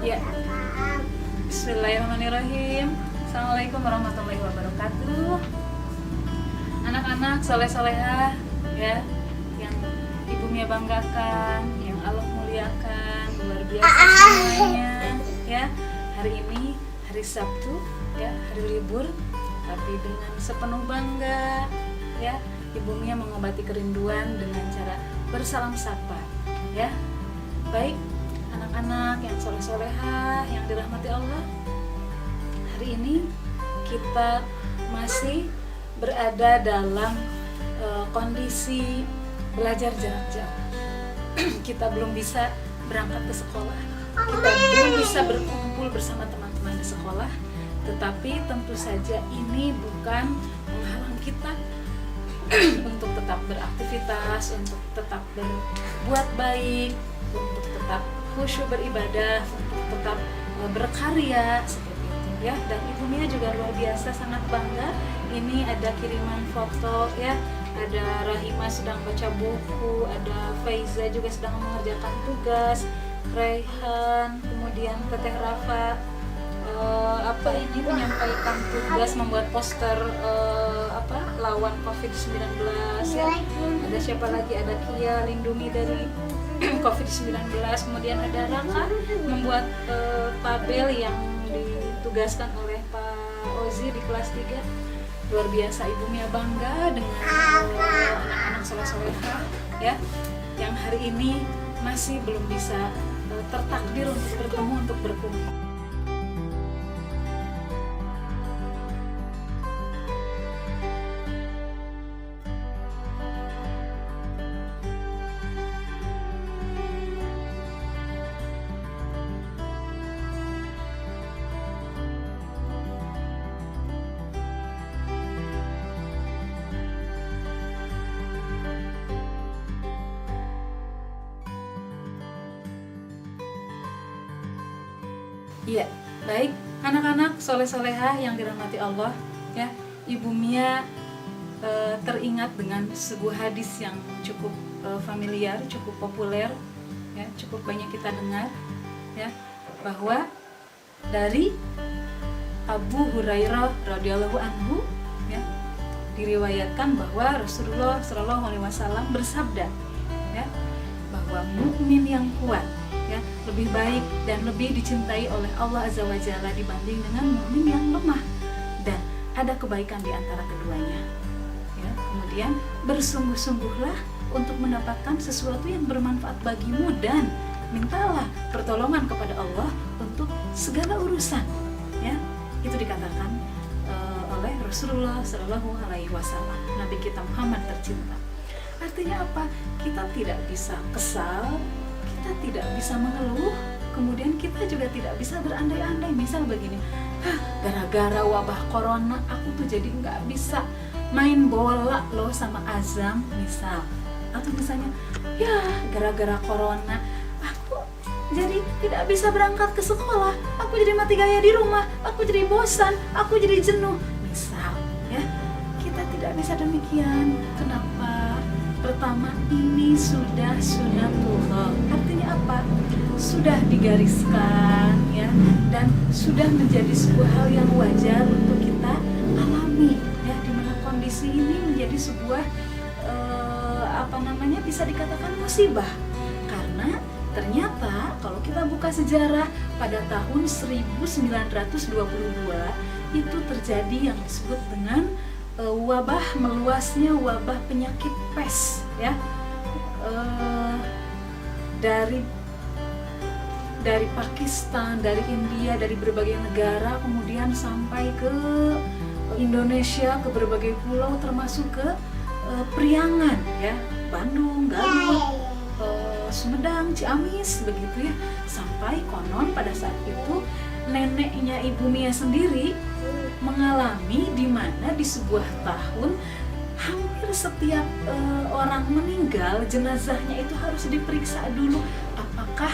Ya, bismillahirrahmanirrahim. Assalamualaikum warahmatullahi wabarakatuh. Anak-anak soleh-solehah ya, yang Ibu Mia banggakan, yang Allah muliakan, luar biasa semuanya ya. Hari ini hari Sabtu ya, hari libur, tapi dengan sepenuh bangga ya, Ibu Mia mengobati kerinduan dengan cara bersalam sapa ya. Baik anak-anak yang soleh-solehah yang dirahmati Allah, hari ini kita masih berada dalam kondisi belajar jarak jauh. Kita belum bisa berangkat ke sekolah, kita belum bisa berkumpul bersama teman-teman di sekolah, tetapi tentu saja ini bukan menghalang kita untuk tetap beraktivitas, untuk tetap berbuat baik, untuk tetap khusyuk beribadah, untuk tetap berkarya seperti itu ya. Dan Ibu Mia juga luar biasa sangat bangga. Ini ada kiriman foto ya, ada Rahima sedang baca buku, ada Faiza juga sedang mengerjakan tugas, Raihan, kemudian Teteh Rafa menyampaikan tugas membuat poster lawan COVID-19 ya. Ada siapa lagi, ada Kia lindungi dari COVID-19, kemudian ada Raka membuat tabel yang ditugaskan oleh Pak Ozi di kelas 3. Luar biasa, Ibu Mia bangga dengan anak-anak soleh-solehah ya, yang hari ini masih belum bisa tertakdir untuk bertemu, untuk berkumpul. Iya, baik anak-anak soleh-solehah yang dirahmati Allah ya, Ibu Mia teringat dengan sebuah hadis yang cukup familiar, cukup populer ya, cukup banyak kita dengar ya, bahwa dari Abu Hurairah radhiyallahu anhu ya, diriwayatkan bahwa Rasulullah SAW bersabda ya, bahwa mukmin yang kuat ya, lebih baik dan lebih dicintai oleh Allah Azza wa Jalla dibanding dengan mukmin yang lemah, dan ada kebaikan di antara keduanya ya. Kemudian bersungguh-sungguhlah untuk mendapatkan sesuatu yang bermanfaat bagimu, dan mintalah pertolongan kepada Allah untuk segala urusan ya. Itu dikatakan oleh Rasulullah SAW, Nabi kita Muhammad tercinta. Artinya apa? Kita tidak bisa kesal, kita tidak bisa mengeluh, kemudian kita juga tidak bisa berandai-andai. Misal begini, gara-gara wabah corona aku tuh jadi nggak bisa main bola loh sama Azam misal. Atau misalnya, ya gara-gara corona aku jadi tidak bisa berangkat ke sekolah, aku jadi mati gaya di rumah, aku jadi bosan, aku jadi jenuh misal ya. Kita tidak bisa demikian. Kenapa? Pertama, ini sudah sunatullah. Artinya apa? Sudah digariskan ya, dan sudah menjadi sebuah hal yang wajar untuk kita alami ya, dimana kondisi ini menjadi sebuah bisa dikatakan musibah. Karena ternyata kalau kita buka sejarah, pada tahun 1922 itu terjadi yang disebut dengan meluasnya wabah penyakit pes ya, dari Pakistan, dari India, dari berbagai negara, kemudian sampai ke Indonesia, ke berbagai pulau, termasuk ke Priangan ya, Bandung, Garut, Sumedang, Ciamis, begitu ya. Sampai konon pada saat itu neneknya Ibu Mia sendiri mengalami di mana di sebuah tahun hampir setiap orang meninggal, jenazahnya itu harus diperiksa dulu apakah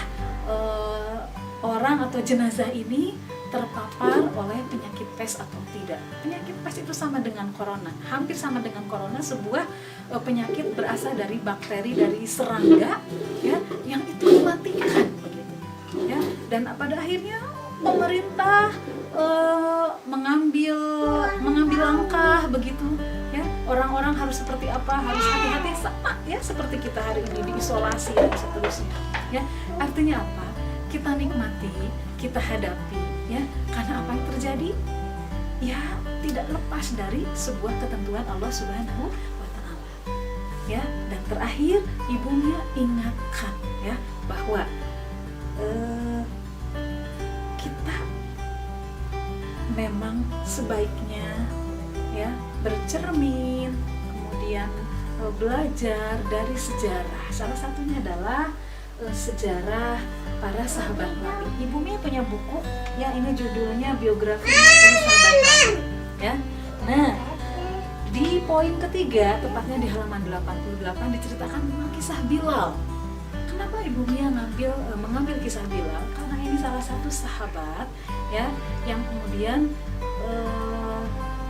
orang atau jenazah ini terpapar oleh penyakit pes atau tidak. Penyakit pes itu sama dengan corona, hampir sama dengan corona, sebuah penyakit berasal dari bakteri, dari serangga ya, yang itu mematikan begitu ya. Dan pada akhirnya pemerintah mengambil langkah begitu ya, orang-orang harus seperti apa, harus hati-hati, sama ya seperti kita hari ini diisolasi dan seterusnya ya. Artinya apa? Kita nikmati, kita hadapi ya, karena apa yang terjadi ya tidak lepas dari sebuah ketentuan Allah Subhanahu wa Ta'ala ya. Dan terakhir ibunya ingatkan ya bahwa kita memang sebaiknya ya bercermin, kemudian belajar dari sejarah. Salah satunya adalah sejarah para sahabat Nabi. Ibu Mia punya buku ya, ini judulnya Biografi Sahabat Nabi ya. Nah, di poin ketiga, tepatnya di halaman 88 diceritakan tentang kisah Bilal. Kenapa Ibu Mia mengambil kisah Bilal? Karena ini salah satu sahabat ya yang kemudian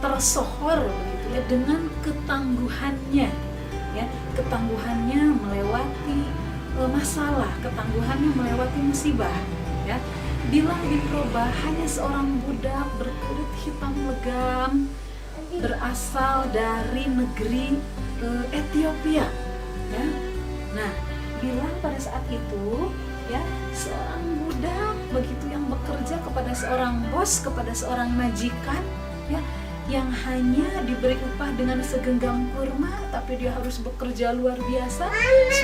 tersohor begitu ya dengan ketangguhannya ya, ketangguhannya melewati masalah, ketangguhannya melewati musibah ya. Bilal bin Rabah hanya seorang budak berkulit hitam legam, berasal dari negeri Ethiopia ya. Nah, Bilal pada saat itu ya seorang budak begitu yang bekerja kepada seorang bos, kepada seorang majikan ya, yang hanya diberi upah dengan segenggam kurma, tapi dia harus bekerja luar biasa.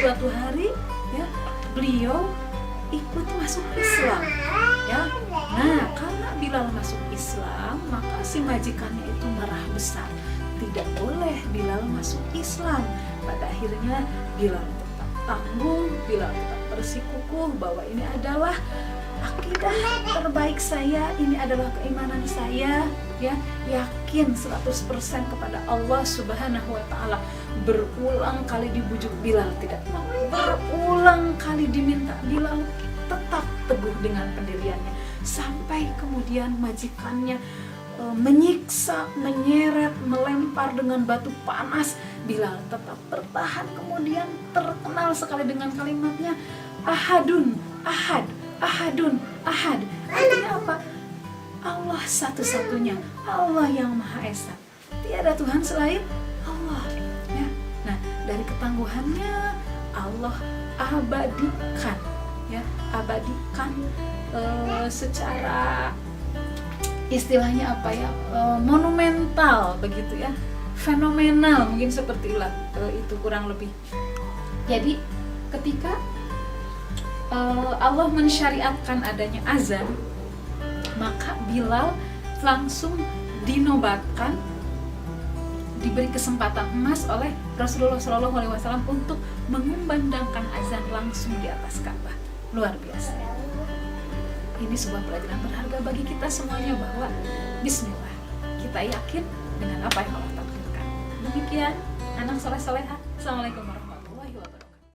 Suatu hari ya beliau ikut masuk Islam ya. Nah, karena Bilal masuk Islam, maka si majikannya itu marah besar, tidak boleh Bilal masuk Islam. Pada akhirnya Bilal tetap tangguh, Bilal tetap bersikukuh bahwa ini adalah akidah terbaik saya, ini adalah keimanan saya ya, yakin 100% kepada Allah Subhanahu wa Ta'ala. Berulang kali dibujuk, Bilal tidak mau. Berulang kali diminta, Bilal tetap teguh dengan pendiriannya. Sampai kemudian majikannya menyiksa, menyeret, melempar dengan batu panas, Bilal tetap bertahan. Kemudian terkenal sekali dengan kalimatnya, ahadun, ahad, ahadun, ahad. Artinya apa? Allah satu-satunya, Allah yang Maha Esa, tiada Tuhan selain Allah ya. Nah, dari ketangguhannya Allah abadikan ya, abadikan secara istilahnya apa ya, monumental begitu ya, fenomenal mungkin seperti itu kurang lebih. Jadi ketika Allah mensyariatkan adanya azan, maka Bilal langsung dinobatkan, diberi kesempatan emas oleh Rasulullah SAW untuk mengumandangkan azan langsung di atas Ka'bah. Luar biasa. Ini sebuah pelajaran berharga bagi kita semuanya bahwa bismillah, kita yakin dengan apa yang Allah takdirkan. Demikian anak soleh-soleha. Assalamualaikum.